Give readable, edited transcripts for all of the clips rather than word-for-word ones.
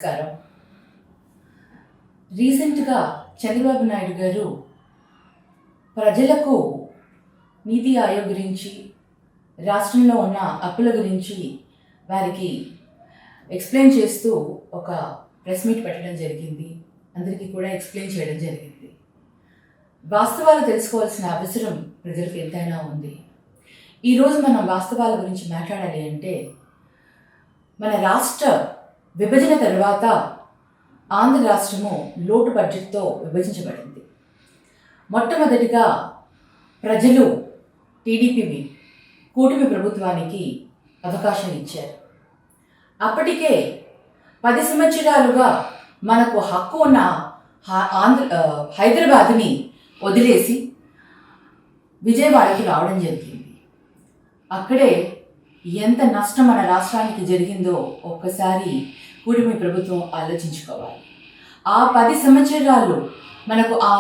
నమస్కారం. రీసెంట్గా చంద్రబాబు నాయుడు గారు ప్రజలకు నీతి ఆయోగ్ గురించి, రాష్ట్రంలో ఉన్న అప్పుల గురించి వారికి ఎక్స్ప్లెయిన్ చేస్తూ ఒక ప్రెస్ మీట్ పెట్టడం జరిగింది. అందరికీ కూడా ఎక్స్ప్లెయిన్ చేయడం జరిగింది. వాస్తవాలు తెలుసుకోవాల్సిన అవసరం ప్రజలకు ఎంతైనా ఉంది. ఈరోజు మనం వాస్తవాల గురించి మాట్లాడాలి అంటే, మన రాష్ట్ర విభజన తర్వాత ఆంధ్ర రాష్ట్రము లోటు బడ్జెట్తో విభజించబడింది. మొట్టమొదటిగా ప్రజలు టీడీపీ కూటమి ప్రభుత్వానికి అవకాశం ఇచ్చారు. అప్పటికే 10 సంవత్సరాలుగా మనకు హక్కు ఉన్న హైదరాబాద్ని వదిలేసి విజయవాడకి రావడం జరిగింది. అక్కడే ఎంత నష్టం మన రాష్ట్రానికి జరిగిందో ఒక్కసారి కూటమి ప్రభుత్వం ఆలోచించుకోవాలి. ఆ 10 సంవత్సరాలు మనకు ఆ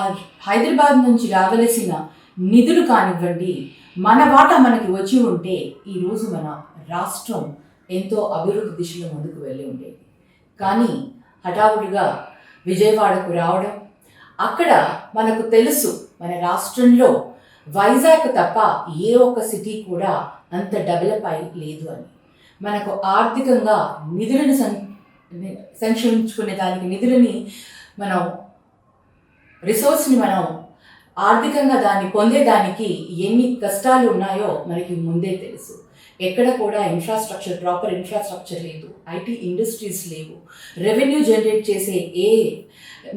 హైదరాబాద్ నుంచి రావలసిన నిధులు కానివ్వండి, మన వాటా మనకి వచ్చి ఉంటే ఈరోజు మన రాష్ట్రం ఎంతో అభివృద్ధి దిశలో ముందుకు వెళ్ళి ఉండేది. కానీ హఠావుడిగా విజయవాడకు రావడం, అక్కడ మనకు తెలుసు మన రాష్ట్రంలో వైజాగ్ తప్ప ఏ ఒక్క సిటీ కూడా అంత డెవలప్ అయి లేదు అని. మనకు ఆర్థికంగా నిధులను సంక్షేమించుకునే దానికి నిధులని మనం రిసోర్స్ని మనం ఆర్థికంగా దాన్ని పొందేదానికి ఎన్ని కష్టాలు ఉన్నాయో మనకి ముందే తెలుసు. ఎక్కడ కూడా ప్రాపర్ ఇన్ఫ్రాస్ట్రక్చర్ లేదు, ఐటీ ఇండస్ట్రీస్ లేవు, రెవెన్యూ జనరేట్ చేసే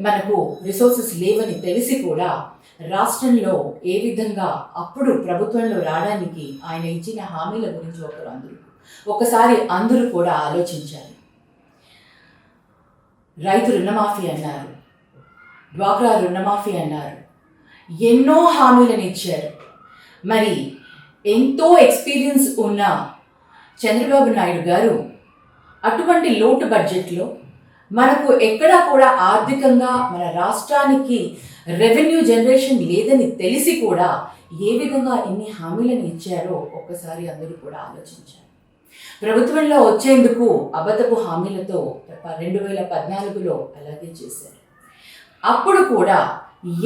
మనకు రిసోర్సెస్ లేవని తెలిసి కూడా రాష్ట్రంలో ఏ విధంగా అప్పుడు ప్రభుత్వంలో రావడానికి ఆయన ఇచ్చిన హామీల గురించి ఒకసారి అందరూ కూడా ఆలోచించాలి. రైతు రుణమాఫీ అన్నారు, డ్వాక్రా రుణమాఫీ అన్నారు, ఎన్నో హామీలను ఇచ్చారు. మరి ఎంతో ఎక్స్పీరియన్స్ ఉన్న చంద్రబాబు నాయుడు గారు అటువంటి లోటు బడ్జెట్లో మనకు ఎక్కడా కూడా ఆర్థికంగా మన రాష్ట్రానికి రెవెన్యూ జనరేషన్ లేదని తెలిసి కూడా ఏ విధంగా ఎన్ని హామీలను ఇచ్చారో ఒక్కసారి అందరూ కూడా ఆలోచించారు. ప్రభుత్వంలో వచ్చేందుకు అబద్ధపు హామీలతో 2014లో అలాగే చేశారు. అప్పుడు కూడా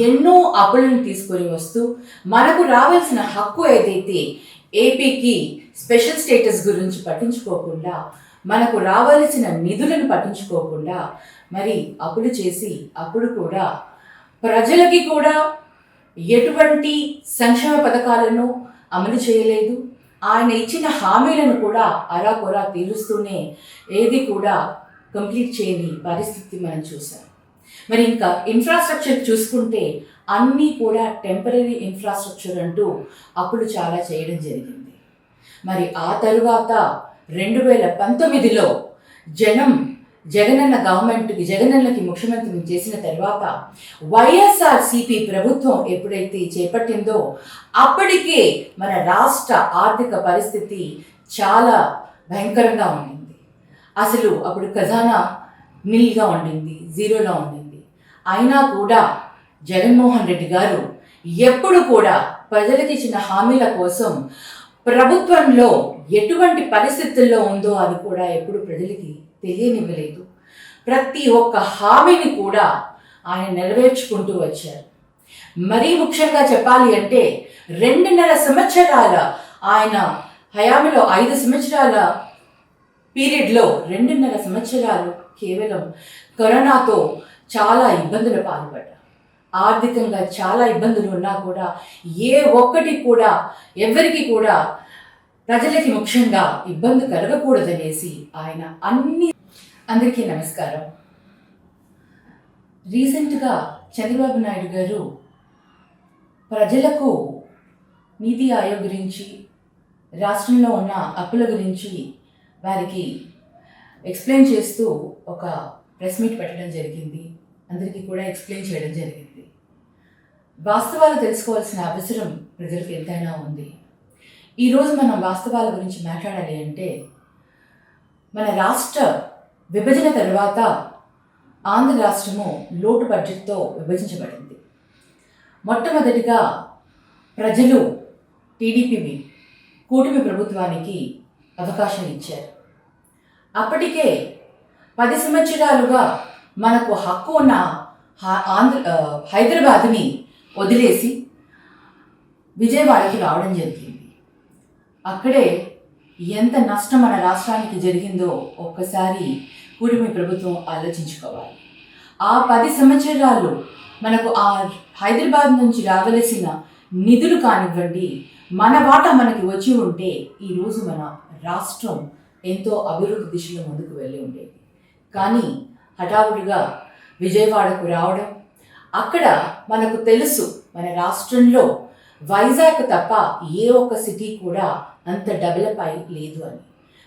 ఎన్నో అప్పులను తీసుకొని వస్తూ మనకు రావాల్సిన హక్కు ఏదైతే ఏపీకి స్పెషల్ స్టేటస్ గురించి పట్టించుకోకుండా, మనకు రావాల్సిన నిధులను పట్టించుకోకుండా మరి అప్పులు చేసి అప్పుడు కూడా ప్రజలకి కూడా ఎటువంటి సంక్షేమ పథకాలను అమలు చేయలేదు. ఆయన ఇచ్చిన హామీలను కూడా అరాకొరా తీరుస్తూనే ఏది కూడా కంప్లీట్ చేయని పరిస్థితి మనం చూసాం. మరి ఇంకా ఇన్ఫ్రాస్ట్రక్చర్ చూసుకుంటే అన్నీ కూడా టెంపరీ ఇన్ఫ్రాస్ట్రక్చర్ అంటూ అప్పుడు చాలా చేయడం జరిగింది. మరి ఆ తరువాత 2019లో జగనన్నకి ముఖ్యమంత్రిని చేసిన తర్వాత వైఎస్ఆర్సీపీ ప్రభుత్వం ఎప్పుడైతే చేపట్టిందో అప్పటికే మన రాష్ట్ర ఆర్థిక పరిస్థితి చాలా భయంకరంగా ఉండింది. అసలు అప్పుడు ఖజానా నిల్గా ఉండింది, జీరోలో ఉండింది. అయినా కూడా జగన్మోహన్ రెడ్డి గారు ఎప్పుడు కూడా ప్రజలకు ఇచ్చిన హామీల కోసం ప్రభుత్వంలో ఎటువంటి పరిస్థితుల్లో ఉందో అది కూడా ఎప్పుడు ప్రజలకి తెలియనివ్వలేదు. ప్రతి ఒక్క హామీని కూడా ఆయన నెరవేర్చుకుంటూ వచ్చారు. మరీ ముఖ్యంగా చెప్పాలి అంటే 2.5 సంవత్సరాల ఆయన హయామిలో 5 సంవత్సరాల పీరియడ్లో 2.5 సంవత్సరాలు కేవలం కరోనాతో చాలా ఇబ్బందులు పాల్పడ్డారు. ఆర్థికంగా చాలా ఇబ్బందులు ఉన్నా కూడా ఏ ఒక్కటి కూడా ఎవరికి కూడా ప్రజలకి ముఖ్యంగా ఇబ్బంది కలగకూడదనేసి ఆయన అందరికీ నమస్కారం. రీసెంట్గా చంద్రబాబు నాయుడు గారు ప్రజలకు నీతి ఆయోగ్ గురించి, రాష్ట్రంలో ఉన్న అప్పుల గురించి వారికి ఎక్స్ప్లెయిన్ చేస్తూ ఒక ప్రెస్ మీట్ పెట్టడం జరిగింది. అందరికీ కూడా ఎక్స్ప్లెయిన్ చేయడం జరిగింది. వాస్తవాలు తెలుసుకోవాల్సిన అవసరం ప్రజలకు ఎంతైనా ఉంది. ఈరోజు మనం వాస్తవాల గురించి మాట్లాడాలి అంటే, మన రాష్ట్ర విభజన తర్వాత ఆంధ్ర రాష్ట్రము లోటు బడ్జెట్తో విభజించబడింది. మొట్టమొదటిగా ప్రజలు టీడీపీ కూటమి ప్రభుత్వానికి అవకాశం ఇచ్చారు. అప్పటికే 10 సంవత్సరాలుగా మనకు హక్కు ఉన్న హైదరాబాద్ని వదిలేసి విజయవాడకి రావడం జరిగింది. అక్కడే ఎంత నష్టం మన రాష్ట్రానికి జరిగిందో ఒక్కసారి కూటమి ప్రభుత్వం ఆలోచించుకోవాలి. ఆ 10 సంవత్సరాలు మనకు ఆ హైదరాబాద్ నుంచి రావలసిన నిధులు కానివ్వండి, మన వాటా మనకి వచ్చి ఉంటే ఈరోజు మన రాష్ట్రం ఎంతో అభివృద్ధి దిశలో ముందుకు వెళ్ళి ఉండేది. కానీ హఠావుడిగా విజయవాడకు రావడం, అక్కడ మనకు తెలుసు మన రాష్ట్రంలో వైజాగ్ తప్ప ఏ ఒక్క సిటీ కూడా అంత డెవలప్ అయి లేదు అని.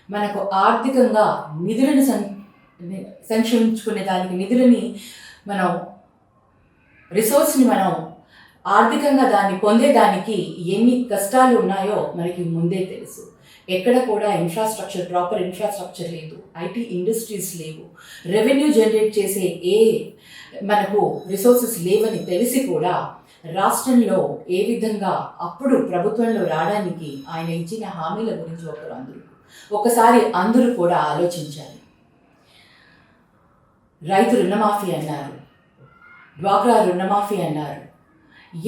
మనకు ఆర్థికంగా నిధులను సంక్షేమించుకునే దానికి నిధులని మనం రిసోర్స్ని మనం ఆర్థికంగా దాన్ని పొందేదానికి ఎన్ని కష్టాలు ఉన్నాయో మనకి ముందే తెలుసు. ఎక్కడ కూడా ప్రాపర్ ఇన్ఫ్రాస్ట్రక్చర్ లేదు, ఐటీ ఇండస్ట్రీస్ లేవు, రెవెన్యూ జనరేట్ చేసే మనకు రిసోర్సెస్ లేవని తెలిసి కూడా రాష్ట్రంలో ఏ విధంగా అప్పుడు ప్రభుత్వంలో రావడానికి ఆయన ఇచ్చిన హామీల గురించి ఒకసారి అందరూ కూడా ఆలోచించాలి. రైతు రుణమాఫీ అన్నారు, డ్వాక్రా రుణమాఫీ అన్నారు,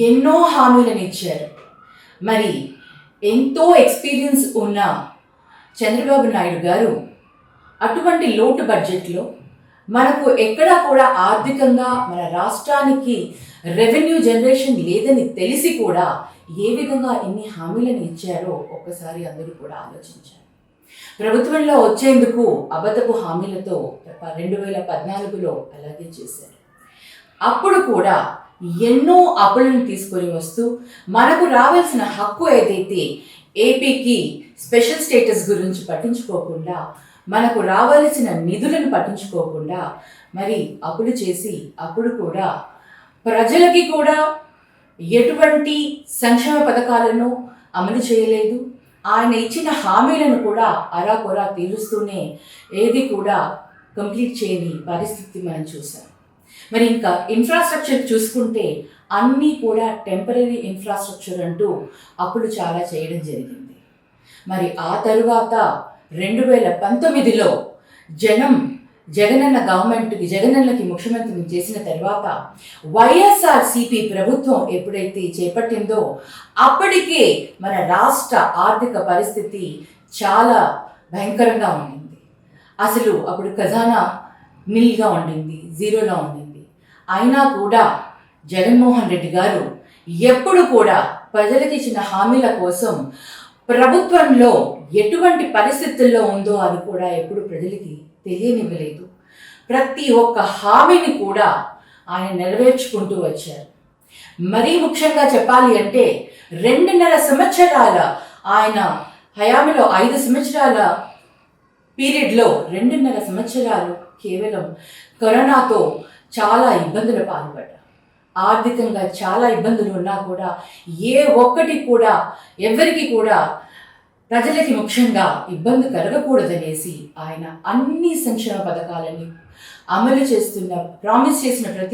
ఎన్నో హామీలను ఇచ్చారు. మరి ఎంతో ఎక్స్పీరియన్స్ ఉన్న చంద్రబాబు నాయుడు గారు అటువంటి లోటు బడ్జెట్లో మనకు ఎక్కడా కూడా ఆర్థికంగా మన రాష్ట్రానికి రెవెన్యూ జనరేషన్ లేదని తెలిసి కూడా ఏ విధంగా ఎన్ని హామీలను ఇచ్చారో ఒక్కసారి అందరూ కూడా ఆలోచించారు. ప్రభుత్వంలో వచ్చేందుకు అబద్ధపు హామీలతో 2014లో అలాగే చేశారు. అప్పుడు కూడా ఎన్నో అప్పులను తీసుకొని వస్తూ మనకు రావాల్సిన హక్కు ఏదైతే ఏపీకి స్పెషల్ స్టేటస్ గురించి పట్టించుకోకుండా, మనకు రావాల్సిన నిధులను పట్టించుకోకుండా మరి అప్పులు చేసి అప్పుడు కూడా ప్రజలకి కూడా ఎటువంటి సంక్షేమ పథకాలను అమలు చేయలేదు. ఆయన ఇచ్చిన హామీలను కూడా అరాకొరా తీరుస్తూనే ఏది కూడా కంప్లీట్ చేయని పరిస్థితి మనం చూసాం. మరి ఇంకా ఇన్ఫ్రాస్ట్రక్చర్ చూసుకుంటే అన్నీ కూడా టెంపరరీ ఇన్ఫ్రాస్ట్రక్చర్ అంటూ అప్పుడు చాలా చేయడం జరిగింది. మరి ఆ తరువాత 2019లో జగనన్నకి ముఖ్యమంత్రిని చేసిన తర్వాత వైఎస్ఆర్సీపీ ప్రభుత్వం ఎప్పుడైతే చేపట్టిందో అప్పటికే మన రాష్ట్ర ఆర్థిక పరిస్థితి చాలా భయంకరంగా ఉండింది. అసలు అప్పుడు ఖజానా నిల్గా ఉండింది, జీరోలో ఉండింది. అయినా కూడా జగన్మోహన్ రెడ్డి గారు ఎప్పుడు కూడా ప్రజలకు ఇచ్చిన హామీల కోసం ప్రభుత్వంలో ఎటువంటి పరిస్థితుల్లో ఉందో అది కూడా ఎప్పుడు ప్రజలకి తెలియనివ్వలేదు. ప్రతి ఒక్క హామీని కూడా ఆయన నెరవేర్చుకుంటూ వచ్చారు. మరీ ముఖ్యంగా చెప్పాలి అంటే 2.5 సంవత్సరాల ఆయన హయాంలో 5 సంవత్సరాల పీరియడ్లో 2.5 సంవత్సరాలు కేవలం కరోనాతో చాలా ఇబ్బందులు పాల్పడ్డారు. ఆర్థికంగా చాలా ఇబ్బందులు ఉన్నా కూడా ఏ ఒక్కటి కూడా ఎవరికి కూడా ప్రజలకి ముఖ్యంగా ఇబ్బంది కలగకూడదనేసి ఆయన అన్ని సంక్షేమ పథకాలని అమలు చేస్తున్న ప్రామిస్ చేసిన ప్రతి